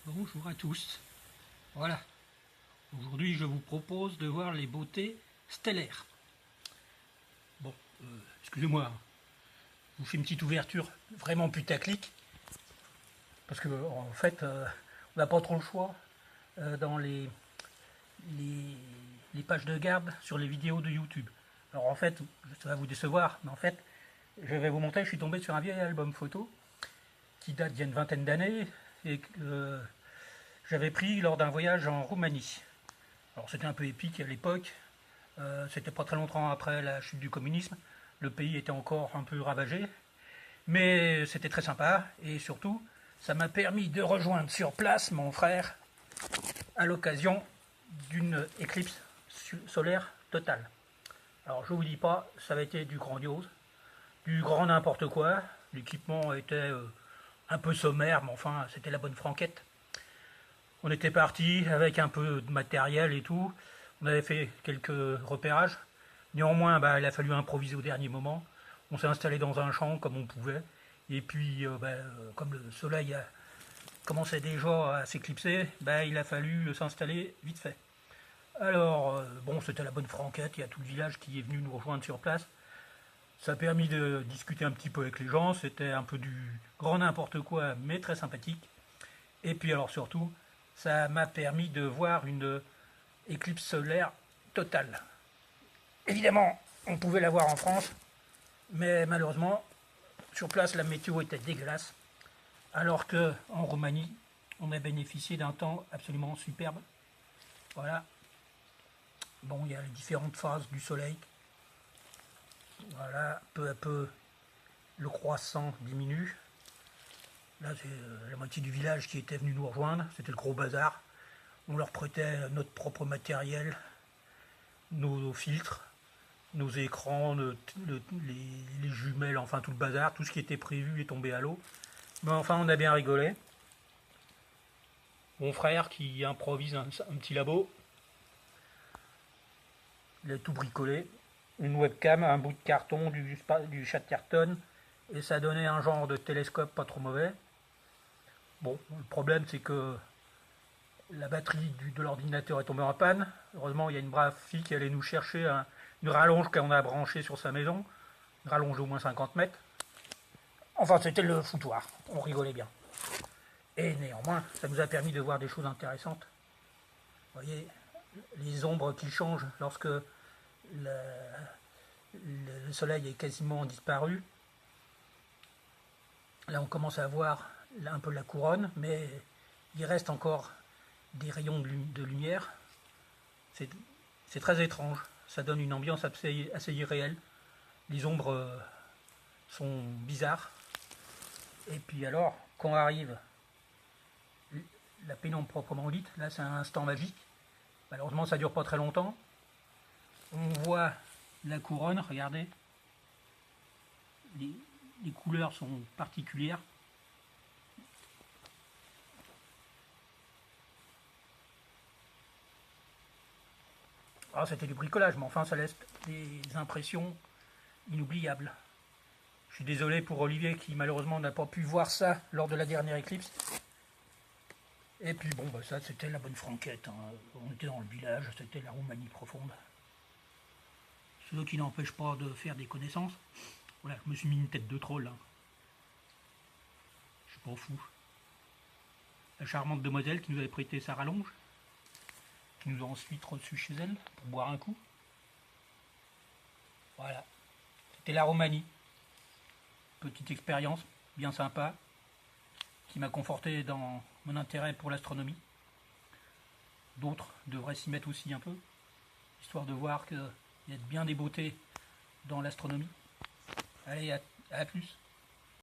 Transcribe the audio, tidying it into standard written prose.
Bonjour à tous. Voilà. Aujourd'hui, je vous propose de voir les beautés stellaires. Bon, excusez-moi, je vous fais une petite ouverture vraiment putaclic. Parce que, en fait, on n'a pas trop le choix dans les pages de garde sur les vidéos de YouTube. Alors, en fait, ça va vous décevoir, mais en fait, je vais vous montrer, je suis tombé sur un vieil album photo qui date d'il y a une vingtaine d'années et que j'avais pris lors d'un voyage en Roumanie. Alors c'était un peu épique à l'époque, c'était pas très longtemps après la chute du communisme, le pays était encore un peu ravagé, mais c'était très sympa et surtout ça m'a permis de rejoindre sur place mon frère à l'occasion d'une éclipse solaire totale. Alors je vous dis pas, ça avait été du grandiose, du grand n'importe quoi, l'équipement était un peu sommaire, mais enfin c'était la bonne franquette. On était parti avec un peu de matériel et tout. On avait fait quelques repérages. Néanmoins, il a fallu improviser au dernier moment. On s'est installé dans un champ comme on pouvait. Et puis, comme le soleil commençait déjà à s'éclipser, il a fallu s'installer vite fait. Alors, bon, c'était la bonne franquette. Il y a tout le village qui est venu nous rejoindre sur place. Ça a permis de discuter un petit peu avec les gens. C'était un peu du grand n'importe quoi, mais très sympathique. Et puis alors surtout, ça m'a permis de voir une éclipse solaire totale. Évidemment, on pouvait la voir en France, mais malheureusement, sur place, la météo était dégueulasse, alors que en Roumanie, on a bénéficié d'un temps absolument superbe. Voilà. Bon, il y a les différentes phases du soleil. Voilà, peu à peu, le croissant diminue. Là, c'est la moitié du village qui était venu nous rejoindre. C'était le gros bazar. On leur prêtait notre propre matériel, nos filtres, nos écrans, les jumelles, enfin tout le bazar. Tout ce qui était prévu est tombé à l'eau. Mais enfin, on a bien rigolé. Mon frère qui improvise un petit labo. Il a tout bricolé. Une webcam, un bout de carton, du Chatterton. Et ça donnait un genre de télescope pas trop mauvais. Bon, le problème c'est que la batterie de l'ordinateur est tombée en panne. Heureusement, il y a une brave fille qui allait nous chercher une rallonge qu'on a branchée sur sa maison. Une rallonge d'au moins 50 mètres. Enfin, c'était le foutoir. On rigolait bien. Et néanmoins, ça nous a permis de voir des choses intéressantes. Vous voyez, les ombres qui changent lorsque le soleil est quasiment disparu. Là, on commence à voir un peu la couronne, mais il reste encore des rayons de lumière. C'est très étrange. Ça donne une ambiance assez irréelle. Les ombres sont bizarres. Et puis alors, quand arrive la pénombre proprement dite, là c'est un instant magique. Malheureusement, ça dure pas très longtemps. On voit la couronne, regardez. Les couleurs sont particulières. Ah, c'était du bricolage, mais enfin, ça laisse des impressions inoubliables. Je suis désolé pour Olivier qui malheureusement n'a pas pu voir ça lors de la dernière éclipse. Et puis bon, ça c'était la bonne franquette. Hein. On était dans le village, c'était la Roumanie profonde. Ce qui n'empêche pas de faire des connaissances. Voilà, je me suis mis une tête de troll. Hein. Je suis pas fou. La charmante demoiselle qui nous avait prêté sa rallonge, qui nous a ensuite reçu chez elle pour boire un coup. Voilà. C'était la Roumanie. Petite expérience, bien sympa, qui m'a conforté dans mon intérêt pour l'astronomie. D'autres devraient s'y mettre aussi un peu, histoire de voir qu'il y a bien des beautés dans l'astronomie. Allez, à plus.